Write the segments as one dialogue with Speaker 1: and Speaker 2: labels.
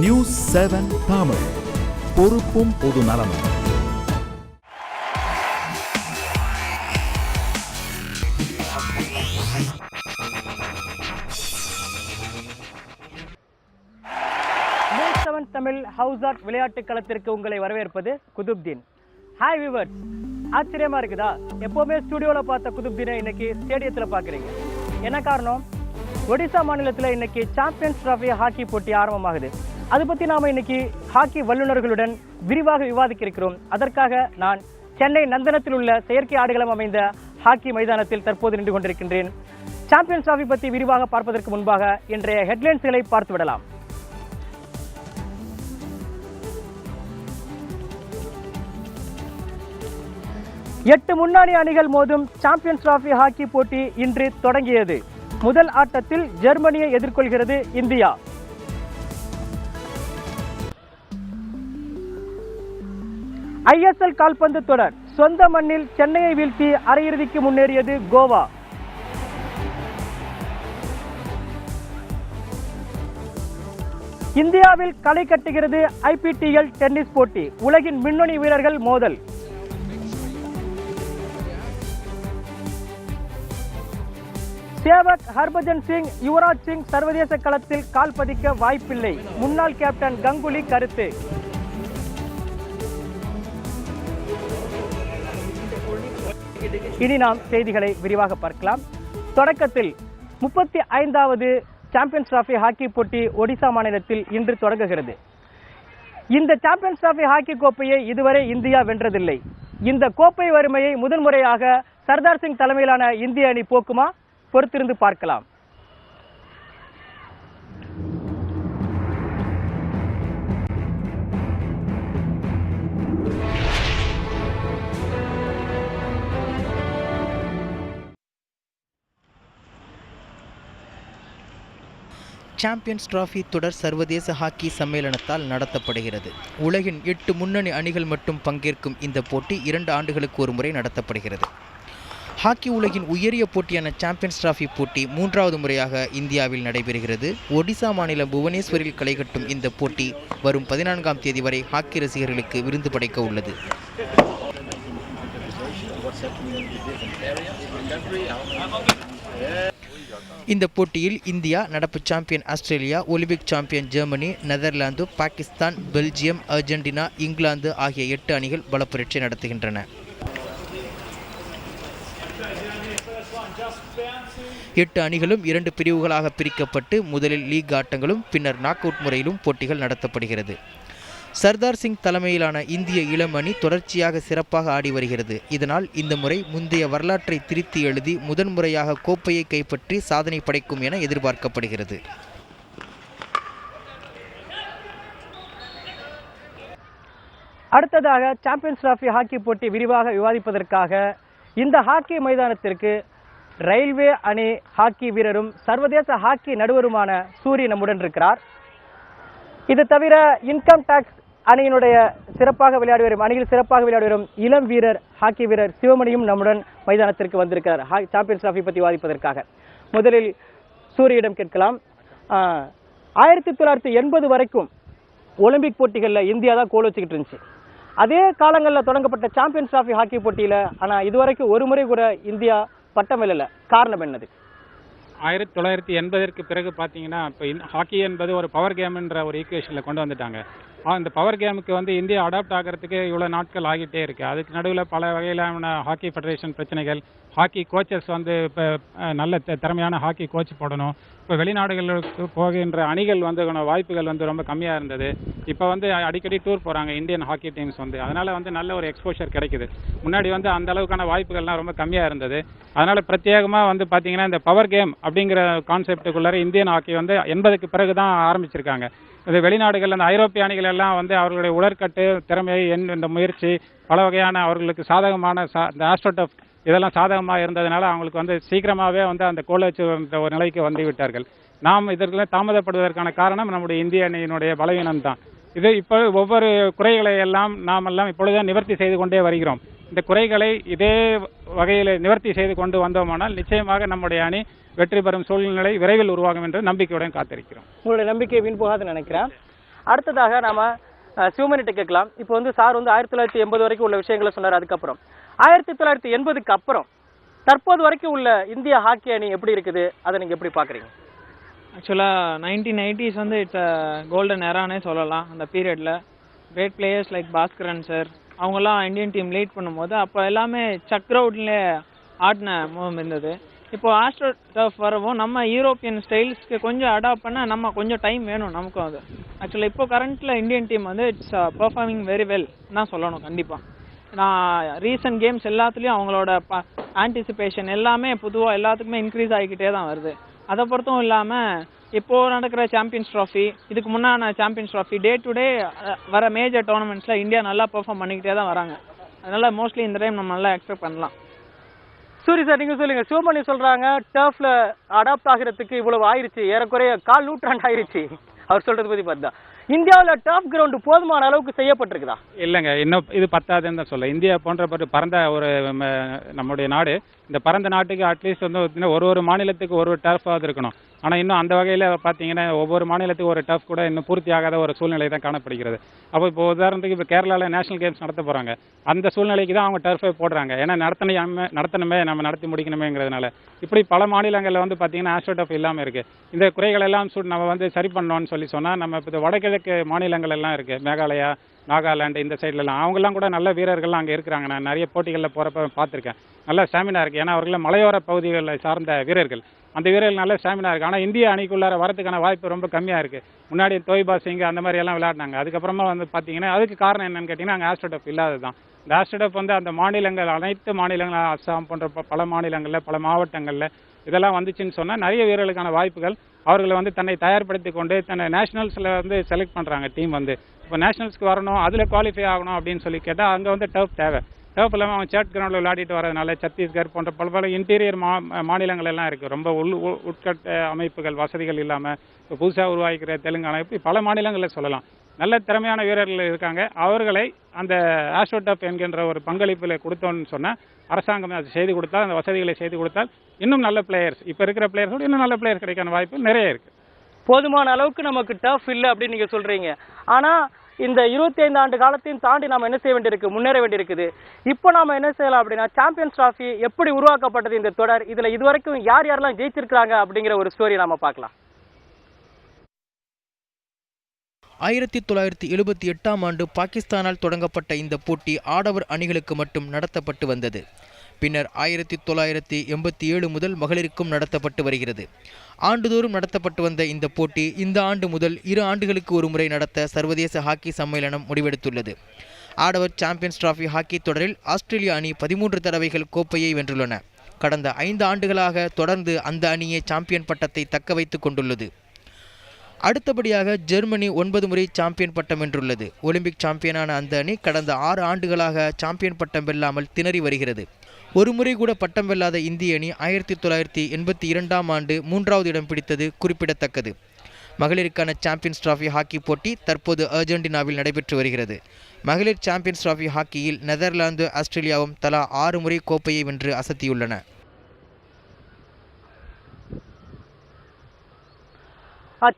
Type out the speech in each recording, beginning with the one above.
Speaker 1: News 7 Tamil, பொறுப்பும் பொது நலமும்.
Speaker 2: தமிழ் ஹவுஸ் ஆர்ட் விளையாட்டு களத்திற்கு உங்களை வரவேற்பது குதுப்தீன். ஹாய் வியூவர்ஸ், ஆச்சரியமா இருக்குதா? எப்பவுமே ஸ்டுடியோல பார்த்த குதுப்தீனை இன்னைக்கு ஸ்டேடியத்துல பாக்குறீங்க. என்ன காரணம்? ஒடிசா மாநிலத்துல இன்னைக்கு சாம்பியன்ஸ் டிராபி ஹாக்கி போட்டி ஆரம்பமாகுது. அது பத்தி நாம இன்னைக்கு ஹாக்கி வல்லுநர்களுடன் விரிவாக விவாதிக்க இருக்கிறோம். அதற்காக நான் சென்னை நந்தனத்தில் உள்ள செயற்கை ஆடுகளம் அமைந்த ஹாக்கி மைதானத்தில் தற்போது நின்று கொண்டிருக்கின்றேன். சாம்பியன்ஸ் டிராபி பத்தி விரிவாக பார்ப்பதற்கு முன்பாக இன்றைய ஹெட்லைன்ஸ்களை பார்த்து விடலாம். எட்டு முன்னணி அணிகள் மோதும் சாம்பியன்ஸ் டிராபி ஹாக்கி போட்டி இன்று தொடங்கியது. முதல் ஆட்டத்தில் ஜெர்மனியை எதிர்கொள்கிறது இந்தியா. ISL கால்பந்து தொடர் சொந்த மண்ணில் சென்னையை வீழ்த்தி அரையிறுதிக்கு முன்னேறியது கோவா. இந்தியாவில் களை கட்டுகிறது IPTL டென்னிஸ் போட்டி. உலகின் முன்னணி வீரர்கள் மோதல். சேவக், ஹர்பஜன் சிங், யுவராஜ் சிங் சர்வதேச களத்தில் கால் பதிக்க வாய்ப்பில்லை. முன்னாள் கேப்டன் கங்குலி கருத்து. இனி நாம் செய்திகளை விரிவாக பார்க்கலாம். தொடக்கத்தில் 35வது சாம்பியன்ஸ் டிராபி ஹாக்கி போட்டி ஒடிசா மாநிலத்தில் இன்று தொடங்குகிறது. இந்த சாம்பியன்ஸ் டிராபி ஹாக்கி கோப்பையை இதுவரை இந்தியா வென்றதில்லை. இந்த கோப்பை வறுமையை முதன்முறையாக சர்தார் சிங் தலைமையிலான இந்திய அணி போக்குமா? பொறுத்திருந்து பார்க்கலாம்.
Speaker 3: சாம்பியன்ஸ் டிராபி தொடர் சர்வதேச ஹாக்கி சம்மேளனத்தால் நடத்தப்படுகிறது. உலகின் 8 முன்னணி அணிகள் மட்டும் பங்கேற்கும் இந்த போட்டி 2 ஆண்டுகளுக்கு ஒரு முறை நடத்தப்படுகிறது. ஹாக்கி உலகின் உயரிய போட்டியான சாம்பியன்ஸ் டிராபி போட்டி 3வது முறையாக இந்தியாவில் நடைபெறுகிறது. ஒடிசா மாநிலம் புவனேஸ்வரில் களை கட்டும் இந்த போட்டி வரும் 14ஆம் தேதி வரை ஹாக்கி ரசிகர்களுக்கு விருந்து படைக்க உள்ளது. இந்த போட்டியில் இந்தியா, நடப்பு champion Australia, Olympic champion Germany, Netherlands, Pakistan, Belgium, Argentina, England ஆகிய 8 அணிகள் பலப்பரீட்சை நடத்துகின்றன. 8 அணிகளும் 2 பிரிவுகளாக பிரிக்கப்பட்டு முதலில் லீக் ஆட்டங்களும் பின்னர் நாக் அவுட் முறையிலும் போட்டிகள் நடத்தப்படுகிறது. சர்தார் சிங் தலைமையிலான இந்திய இளம் அணி தொடர்ச்சியாக சிறப்பாக ஆடி வருகிறது. இதனால் இந்த முறை முந்தைய வரலாற்றை திருத்தி எழுதி முதன்முறையாக கோப்பையை கைப்பற்றி சாதனை படைக்கும் என எதிர்பார்க்கப்படுகிறது.
Speaker 2: அடுத்ததாக சாம்பியன்ஸ் டிராபி ஹாக்கி போட்டி விரிவாக விவாதிப்பதற்காக இந்த ஹாக்கி மைதானத்திற்கு ரயில்வே அணி ஹாக்கி வீரரும் சர்வதேச ஹாக்கி நடுவருமான சூரி நம்முடன் இருக்கிறார். இது தவிர இன்கம் டாக்ஸ் அணியினுடைய அணியில் சிறப்பாக விளையாடி வரும் இளம் வீரர் ஹாக்கி வீரர் சிவமணியும் நம்முடன் மைதானத்திற்கு வந்திருக்கிறார் சாம்பியன்ஸ் டிராபி பற்றி விவாதிப்பதற்காக. முதலில் சூரியிடம் கேட்கலாம். 1980 வரைக்கும் ஒலிம்பிக் போட்டிகளில் இந்தியா தான் கோல் வச்சுக்கிட்டு இருந்துச்சு. அதே காலங்களில் தொடங்கப்பட்ட சாம்பியன்ஸ் டிராபி ஹாக்கி போட்டியில் ஆனால் இதுவரைக்கும் ஒரு முறை கூட இந்தியா பட்டம் வெல்லல. காரணம் என்னது?
Speaker 4: 1980ற்கு பிறகு பார்த்தீங்கன்னா இப்போ ஹாக்கி என்பது ஒரு பவர் கேம்ன்ற ஒரு ஈக்குவேஷனில் கொண்டு வந்துட்டாங்க. அந்த பவர் கேமுக்கு இந்தியா அடாப்ட் ஆகிறதுக்கு இவ்வளோ நாட்கள் ஆகிட்டே இருக்குது. அதுக்கு நடுவில் பல வகையிலான ஹாக்கி ஃபெடரேஷன் பிரச்சனைகள், ஹாக்கி கோச்சஸ் இப்போ நல்ல திறமையான ஹாக்கி கோச் போடணும். இப்போ வெளிநாடுகளுக்கு போகின்ற அணிகள் வாய்ப்புகள் ரொம்ப கம்மியாக இருந்தது. இப்போ அடிக்கடி டூர் போகிறாங்க இந்தியன் ஹாக்கி டீம்ஸ். அதனால் நல்ல ஒரு எக்ஸ்போஷர் கிடைக்குது. முன்னாடி அந்த அளவுக்கான வாய்ப்புகள்லாம் ரொம்ப கம்மியாக இருந்தது. அதனால் பிரத்யேகமாக பார்த்தீங்கன்னா இந்த பவர் கேம் அப்படிங்கிற கான்செப்டுக்குள்ளார இந்தியன் ஹாக்கி 80க்கு பிறகு தான் ஆரம்பிச்சிருக்காங்க. இது வெளிநாடுகள் அந்த ஐரோப்பிய அணிகள் எல்லாம் அவர்களுடைய உடற்கட்டு திறமை, இந்த முயற்சி, பல வகையான அவர்களுக்கு சாதகமான இந்த ஆஸ்ட்ரோடஃப் இதெல்லாம் சாதகமாக இருந்ததுனால அவங்களுக்கு சீக்கிரமாகவே அந்த கோல் வச்சு ஒரு நிலைக்கு வந்து விட்டார்கள். நாம் இதற்கு தாமதப்படுவதற்கான காரணம் நம்முடைய இந்திய அணியினுடைய பலவீனம் தான். இது இப்போ ஒவ்வொரு குறைகளை எல்லாம் நாமெல்லாம் இப்பொழுதுதான் நிவர்த்தி செய்து கொண்டே வருகிறோம். இந்த குறைகளை இதே வகையில் நிவர்த்தி செய்து கொண்டு வந்தோமானால் நிச்சயமாக நம்முடைய அணி வெற்றி பெறும் சூழ்நிலை விரைவில் உருவாகும் என்று நம்பிக்கையுடன் காத்திருக்கிறோம்.
Speaker 2: உங்களுடைய நம்பிக்கை வீண் போகாதுன்னு நினைக்கிறேன். அடுத்ததாக நாம சிவமணிட்ட கேட்கலாம். இப்போ வந்து சார் வந்து 1980 வரைக்கும் உள்ள விஷயங்களை சொன்னார். அதுக்கப்புறம் 1980க்கு அப்புறம் தற்போது வரைக்கும் உள்ள இந்திய ஹாக்கி அணி எப்படி இருக்குது, அதை நீங்க எப்படி பாக்குறீங்க?
Speaker 5: ஆக்சுவலாக 1980s வந்து இட்ஸ் கோல்டன் எரானே சொல்லலாம். அந்த பீரியடில் great players like Bhaskaran sir அவங்கெல்லாம் இந்தியன் டீம் லீட் பண்ணும்போது அப்போ எல்லாமே சக் ரவுட்லேயே ஆடின மூவ் இருந்தது. இப்போ ஆஸ்ட்ரோ டர்ஃப் வரவும் நம்ம யூரோப்பியன் ஸ்டைல்ஸ்க்கு கொஞ்சம் அடாப்ட் பண்ண நம்ம கொஞ்சம் டைம் வேணும் நமக்கும். அது ஆக்சுவலாக இப்போ கரண்ட்டில் இந்தியன் டீம் வந்து இட்ஸ் பர்ஃபார்மிங் வெரி வெல் தான் சொல்லணும். கண்டிப்பாக நான் ரீசன்ட் கேம்ஸ் எல்லாத்துலேயும் அவங்களோட ஆன்டிசிபேஷன் எல்லாமே பொதுவாக எல்லாத்துக்குமே இன்க்ரீஸ் ஆகிக்கிட்டே தான் வருது. அதை பொறுத்தும் இல்லாமல் இப்போது நடக்கிற சாம்பியன்ஸ் ட்ராஃபி, இதுக்கு முன்னாடி champions trophy, day to day வர மேஜர் டோர்னமெண்ட்ஸில் இந்தியா நல்லா பெர்ஃபார்ம் பண்ணிக்கிட்டே தான் வராங்க. அதனால் மோஸ்ட்லி இந்த டைம் நம்ம நல்லா எக்ஸ்பெக்ட் பண்ணலாம்.
Speaker 2: சூரி சார், நீங்க சொல்லுங்க. சிவமணி சொல்றாங்க டர்ஃப்ல அடாப்ட் ஆகிறதுக்கு இவ்வளவு ஆயிருச்சு, ஏறக்குறைய 1/4 நூற்றாண்டு ஆயிருச்சு. அவர் சொல்றது பத்தி பார்த்தா இந்தியாவில் டர்ஃப் கிரவுண்ட் போதுமான அளவுக்கு செய்யப்பட்டிருக்குதா?
Speaker 4: இல்லைங்க, இன்னும் இது பத்தாதுன்னு தான் சொல்ல. இந்தியா போன்ற பரந்த ஒரு நம்முடைய நாடு, இந்த பரந்த நாட்டுக்கு அட்லீஸ்ட் வந்து ஒரு மாநிலத்துக்கு ஒரு டர்ஃபாவது இருக்கணும். ஆனால் இன்னும் அந்த வகையில் பார்த்தீங்கன்னா ஒவ்வொரு மாநிலத்துக்கு ஒரு டர்ஃப் கூட இன்னும் பூர்த்தி ஆகாத ஒரு சூழ்நிலை தான் காணப்படுகிறது. அப்போ இப்போ உதாரணத்துக்கு இப்போ கேரளாவில் நேஷனல் கேம்ஸ் நடத்த போகிறாங்க. அந்த சூழ்நிலைக்கு தான் அவங்க டர்ஃபை போடுறாங்க. ஏன்னா நடத்தணுமே, நம்ம நடத்தி முடிக்கணுமேங்கிறதுனால. இப்படி பல மாநிலங்களில் வந்து பார்த்தீங்கன்னா ஆஸ்ட்ரோ டர்ஃப் இல்லாமல் இருக்குது. இந்த குறைகள் எல்லாம் நம்ம வந்து சரி பண்ணோன்னு சொன்னால் நம்ம இப்போ வடகிழக்கு மாநிலங்கள் எல்லாம் இருக்குது, மேகாலயா, நாகாலாண்டு, இந்த சைட்லலாம் அவங்கெல்லாம் கூட நல்ல வீரர்கள்லாம் அங்கே இருக்கிறாங்க. நான் நிறைய போட்டிகளில் போகிறப்ப பார்த்துருக்கேன். நல்ல ஸ்டாமினா இருக்குது. ஏன்னா அவர்கள மலையோர பகுதிகளை சார்ந்த வீரர்கள், அந்த வீரர்கள் நல்ல ஸ்டாமினா இருக்குது. ஆனால் இந்திய அணிக்குள்ளார வரதுக்கான வாய்ப்பு ரொம்ப கம்மியாக இருக்குது. முன்னாடி தோய்பா சிங் அந்த மாதிரி எல்லாம் விளையாடினாங்க. அதுக்கப்புறமா வந்து பார்த்தீங்கன்னா அதுக்கு காரணம் என்னன்னு கேட்டிங்கன்னா அங்கே ஆஸ்ட்ரோ டர்ஃப் இல்லாதது தான். இந்த ஆஸ்ட்ரோ டர்ஃப் வந்து அந்த மாநிலங்கள், அனைத்து மாநிலங்கள், அஸ்ஸாம் போன்ற பல மாநிலங்களில், பல மாவட்டங்களில் இதெல்லாம் வந்துச்சுன்னு சொன்னால் நிறைய வீரர்களுக்கான வாய்ப்புகள், அவர்களை வந்து தன்னை தயார்படுத்தி கொண்டு தன்னை நேஷனல்ஸில் வந்து செலக்ட் பண்ணுறாங்க டீம் வந்து. இப்போ நேஷனல்ஸ்க்கு வரணும், அதில் குவாலிஃபை ஆகணும் அப்படின்னு சொல்லி கேட்டால் அங்கே வந்து டர்ஃப் தேவை. டர்ஃப் இல்லாமல் அவன் சேட் கிரவுண்டில் விளையாடிட்டு வரதுனால சத்தீஸ்கர் போன்ற பல இன்டீரியர் மாநிலங்கள் எல்லாம் இருக்குது. ரொம்ப உட்கட்ட அமைப்புகள், வசதிகள் இல்லாமல் இப்போ புதுசாக உருவாக்கிற தெலுங்கானா, இப்படி பல மாநிலங்களில் சொல்லலாம். நல்ல திறமையான வீரர்கள் இருக்காங்க. அவர்களை அந்த ஆஸ்ட்ரோ டர்ஃப் என்கின்ற ஒரு பங்களிப்பில் கொடுத்தோன்னு சொன்னால், அரசாங்கம் அதை செய்து கொடுத்தால், அந்த வசதிகளை செய்து கொடுத்தால் இன்னும் நல்ல பிளேயர்ஸ், இப்போ இருக்கிற பிளேயர்ஸோடு இன்னும் நல்ல பிளேயர்ஸ் கிடைக்கான வாய்ப்பு நிறைய இருக்குது.
Speaker 2: போதுமான அளவுக்கு நமக்கு டர்ஃப் இல்லை அப்படின்னு நீங்கள் சொல்கிறீங்க. ஆனால் இந்த 25 ஆண்டு காலத்தையும் தாண்டி நாம் என்ன செய்ய வேண்டியிருக்கு, முன்னேற வேண்டியிருக்குது. இப்போ நாம் என்ன செய்யலாம் அப்படின்னா, சாம்பியன்ஸ் ட்ராஃபி எப்படி உருவாக்கப்பட்டது இந்த தொடர், இதில் இதுவரைக்கும் யார் யாரெல்லாம் ஜெயிச்சிருக்காங்க அப்படிங்கிற ஒரு ஸ்டோரி நாம பார்க்கலாம்.
Speaker 3: 1978ஆம் ஆண்டு பாகிஸ்தானால் தொடங்கப்பட்ட இந்த போட்டி ஆடவர் அணிகளுக்கு மட்டும் நடத்தப்பட்டு வந்தது. பின்னர் 1987 முதல் மகளிருக்கும் நடத்தப்பட்டு வருகிறது. ஆண்டுதோறும் நடத்தப்பட்டு வந்த இந்த போட்டி இந்த ஆண்டு முதல் 2 ஆண்டுகளுக்கு ஒரு முறை நடத்த சர்வதேச ஹாக்கி சம்மேளனம் முடிவெடுத்துள்ளது. ஆடவர் சாம்பியன்ஸ் டிராஃபி ஹாக்கி தொடரில் ஆஸ்திரேலிய அணி 13 தடவைகள் கோப்பையை வென்றுள்ளன. கடந்த 5 ஆண்டுகளாக தொடர்ந்து அந்த அணியே சாம்பியன் பட்டத்தை தக்க வைத்துக் கொண்டுள்ளது. அடுத்தபடியாக ஜெர்மனி 9 முறை சாம்பியன் பட்டம் வென்றுள்ளது. ஒலிம்பிக் சாம்பியனான அந்த அணி கடந்த 6 ஆண்டுகளாக சாம்பியன் பட்டம் வெல்லாமல் திணறி வருகிறது. ஒரு முறை கூட பட்டம் வெல்லாத இந்திய அணி 1982ஆம் ஆண்டு 3வது இடம் பிடித்தது குறிப்பிடத்தக்கது. மகளிருக்கான சாம்பியன்ஸ் டிராஃபி ஹாக்கி போட்டி தற்போது அர்ஜென்டினாவில் நடைபெற்று வருகிறது. மகளிர் சாம்பியன்ஸ் டிராஃபி ஹாக்கியில் நெதர்லாந்து, ஆஸ்திரேலியாவும் தலா 6 முறை கோப்பையை வென்று அசத்தியுள்ளன.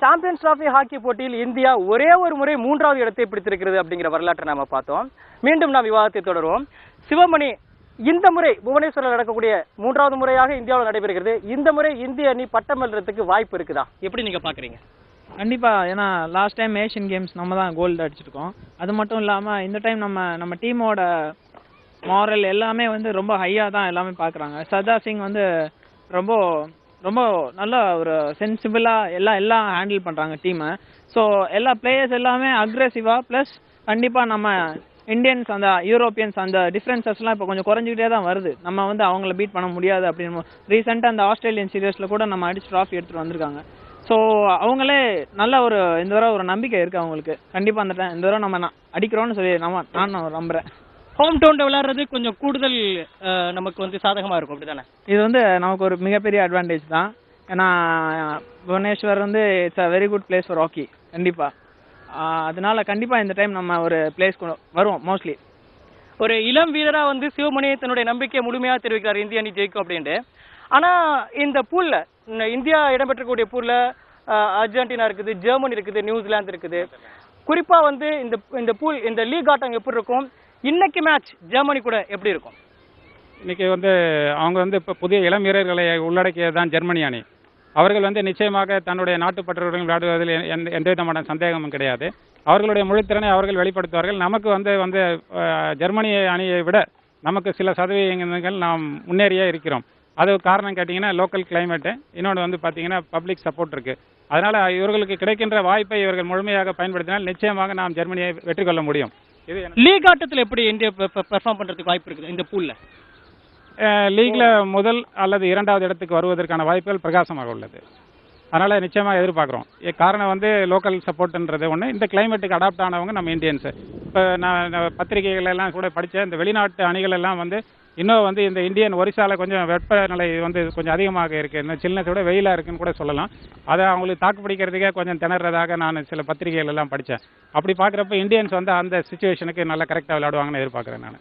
Speaker 2: சாம்பியன்ஸ் டிராஃபி ஹாக்கி போட்டியில் இந்தியா ஒரே ஒரு முறை 3வது இடத்தை பிடித்திருக்கிறது அப்படிங்கிற வரலாற்றை நாம பார்த்தோம். மீண்டும் நாம் விவாதத்தை தொடருவோம். சிவமணி, இந்த முறை புவனேஸ்வரில் நடக்கக்கூடிய 3வது முறையாக இந்தியாவில் நடைபெறுகிறது. இந்த முறை இந்திய அணி பட்டம் வெல்றதுக்கு வாய்ப்பு இருக்குதா, எப்படி நீங்க பாக்குறீங்க?
Speaker 5: கண்டிப்பாக. ஏன்னா லாஸ்ட் டைம் ஏஷியன் கேம்ஸ் நம்ம தான் கோல்டு அடிச்சிருக்கோம். அது மட்டும் இல்லாமல் இந்த டைம் நம்ம டீமோட மாரல் எல்லாமே வந்து ரொம்ப ஹையாக தான் எல்லாமே பார்க்குறாங்க. சர்தார் சிங் வந்து ரொம்ப ரொம்ப நல்ல ஒரு சென்சிபிளாக எல்லாம் ஹேண்டில் பண்ணுறாங்க டீமை. ஸோ எல்லா பிளேயர்ஸ் எல்லாமே அக்ரெசிவாக, ப்ளஸ் கண்டிப்பாக நம்ம இந்தியன்ஸ் அந்த யூரோப்பியன்ஸ் அந்த டிஃப்ரென்சஸ்லாம் இப்போ கொஞ்சம் குறைஞ்சிக்கிட்டே தான் வருது. நம்ம வந்து அவங்கள பீட் பண்ண முடியாது அப்படின்னு ரீசெண்டாக அந்த ஆஸ்திரேலியன் சீரியஸில் கூட நம்ம அடிச்சு ட்ராஃபி எடுத்துகிட்டு வந்திருக்காங்க. ஸோ அவங்களே நல்ல ஒரு இந்த தடவை ஒரு நம்பிக்கை இருக்குது அவங்களுக்கு. கண்டிப்பாக இந்த தடவை நம்ம அடிக்கிறோன்னு சொல்லி நான் நம்புகிறேன்.
Speaker 2: ஹோம் டவுனில் விளையாடுறது கொஞ்சம் கூடுதல் நமக்கு வந்து சாதகமாக இருக்கும், அப்படி தானே?
Speaker 5: இது வந்து நமக்கு ஒரு மிகப்பெரிய அட்வான்டேஜ் தான். ஏன்னா புவனேஸ்வர் வந்து it's a very good place for hockey. கண்டிப்பாக அதனால கண்டிப்பாக இந்த டைம் நம்ம ஒரு பிளேஸ் வருவோம். மோஸ்ட்லி
Speaker 2: ஒரு இளம் வீரராக வந்து சிவமணி தன்னுடைய நம்பிக்கையை முழுமையாக தெரிவிக்கிறார் இந்திய அணி ஜெயிக்கும் அப்படின்ட்டு. ஆனால் இந்த பூலில் இந்தியா இடம்பெற்றக்கூடிய பூலில் அர்ஜென்டினா இருக்குது, ஜெர்மனி இருக்குது, நியூசிலாந்து இருக்குது. குறிப்பா வந்து இந்த லீக் ஆட்டம் எப்படி இருக்கும், இன்னைக்கு மேட்ச் ஜெர்மனி கூட எப்படி இருக்கும்?
Speaker 4: இன்னைக்கு வந்து அவங்க வந்து இப்போ புதிய இளம் வீரர்களை உள்ளடக்கியது தான் ஜெர்மனி அணி. அவர்கள் வந்து நிச்சயமாக தன்னுடைய நாட்டுப்பற்றவர்கள் விளையாடுவதில் எந்த விதமான சந்தேகமும் கிடையாது. அவர்களுடைய முழுத்திறனை அவர்கள் வெளிப்படுத்துவார்கள். நமக்கு வந்து ஜெர்மனி அணியை விட நமக்கு சில சதவீதங்கள் நாம் முன்னேறியே இருக்கிறோம். அது காரணம் கேட்டிங்கன்னா லோக்கல் கிளைமேட்டு, இன்னொன்று வந்து பார்த்தீங்கன்னா பப்ளிக் சப்போர்ட் இருக்குது. அதனால் இவர்களுக்கு கிடைக்கின்ற வாய்ப்பை இவர்கள் முழுமையாக பயன்படுத்தினால் நிச்சயமாக நாம் ஜெர்மனியை வெற்றி கொள்ள முடியும். இது
Speaker 2: லீக் ஆட்டத்தில் எப்படி இந்தியா பெர்ஃபார்ம் பண்ணுறதுக்கு வாய்ப்பு இருக்குது இந்த பூலில்?
Speaker 4: லீக்ல முதல் அல்லது இரண்டாவது இடத்துக்கு வருவதற்கான வாய்ப்புகள் பிரகாசமாக உள்ளது. அதனால் நிச்சயமாக எதிர்பார்க்குறோம். காரணம் வந்து லோக்கல் சப்போர்ட்ன்றது ஒன்று, இந்த கிளைமேட்டுக்கு அடாப்ட் ஆனவங்க நம்ம இந்தியன்ஸு. இப்போ நான் பத்திரிகைகள் எல்லாம் கூட படித்த இந்த வெளிநாட்டு அணிகள் எல்லாம் வந்து இன்னும் வந்து இந்த இந்தியன் ஒரிசாவில் கொஞ்சம் வெப்பநிலை வந்து கொஞ்சம் அதிகமாக இருக்குது, இன்னும் சில்னஸோட வெயிலாக இருக்குன்னு கூட சொல்லலாம். அதை அவங்களுக்கு தாக்கு பிடிக்கிறதுக்கே கொஞ்சம் திணறதாக நான் சில பத்திரிகைகள் எல்லாம் படித்தேன். அப்படி பார்க்குறப்ப இந்தியன்ஸ் வந்து அந்த சுச்சுவேஷனுக்கு நல்லா கரெக்டாக விளையாடுவாங்கன்னு எதிர்பார்க்குறேன் நான்.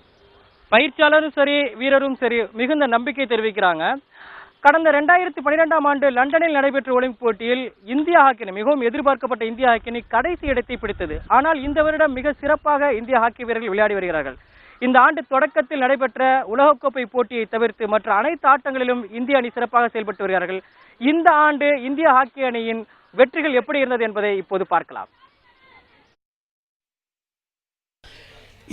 Speaker 2: பயிற்சியாளரும் சரி வீரரும் சரி மிகுந்த நம்பிக்கை தெரிவிக்கிறாங்க. கடந்த 2012ஆம் ஆண்டு லண்டனில் நடைபெற்ற ஒலிம்பிக் போட்டியில் இந்திய ஹாக்கி அணி, மிகவும் எதிர்பார்க்கப்பட்ட இந்திய ஹாக்கி அணி கடைசி இடத்தை பிடித்தது. ஆனால் இந்த வருடம் மிக சிறப்பாக இந்திய ஹாக்கி வீரர்கள் விளையாடி வருகிறார்கள். இந்த ஆண்டு தொடக்கத்தில் நடைபெற்ற உலகக்கோப்பை போட்டியை தவிர்த்து மற்ற அனைத்து ஆட்டங்களிலும் இந்திய அணி சிறப்பாக செயல்பட்டு வருகிறார்கள். இந்த ஆண்டு இந்திய ஹாக்கி அணியின் வெற்றிகள் எப்படி இருந்தது என்பதை இப்போது பார்க்கலாம்.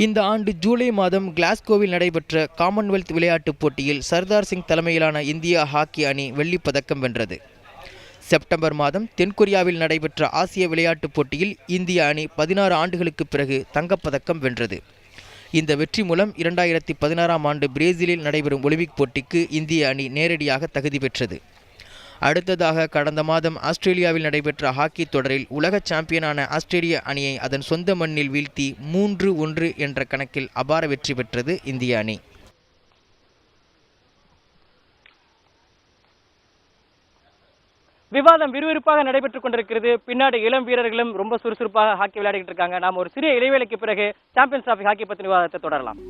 Speaker 3: இந்த ஆண்டு ஜூலை மாதம் கிளாஸ்கோவில் நடைபெற்ற காமன்வெல்த் விளையாட்டுப் போட்டியில் சர்தார் சிங் தலைமையிலான இந்திய ஹாக்கி அணி வெள்ளிப்பதக்கம் வென்றது. செப்டம்பர் மாதம் தென்கொரியாவில் நடைபெற்ற ஆசிய விளையாட்டுப் போட்டியில் இந்திய அணி 16 ஆண்டுகளுக்கு பிறகு தங்கப்பதக்கம் வென்றது. இந்த வெற்றி மூலம் 2016ஆம் ஆண்டு பிரேசிலில் நடைபெறும் ஒலிம்பிக் போட்டிக்கு இந்திய அணி நேரடியாக தகுதி பெற்றது. அடுத்ததாக கடந்த மாதம் ஆஸ்திரேலியாவில் நடைபெற்ற ஹாக்கி தொடரில் உலக சாம்பியனான ஆஸ்திரேலிய அணியை அதன் சொந்த மண்ணில் வீழ்த்தி 3-1 என்ற கணக்கில் அபார வெற்றி பெற்றது இந்திய அணி.
Speaker 2: விவாதம் விறுவிறுப்பாக நடைபெற்றுக் கொண்டிருக்கிறது. பின்னாடி இளம் வீரர்களும் ரொம்ப சுறுசுறுப்பாக ஹாக்கி விளையாடிட்டு இருக்காங்க. நாம் ஒரு சிறிய இடைவேளைக்கு பிறகு சாம்பியன்ஸ் டிராபி ஹாக்கி பற்றின விவாதத்தை தொடரலாம்.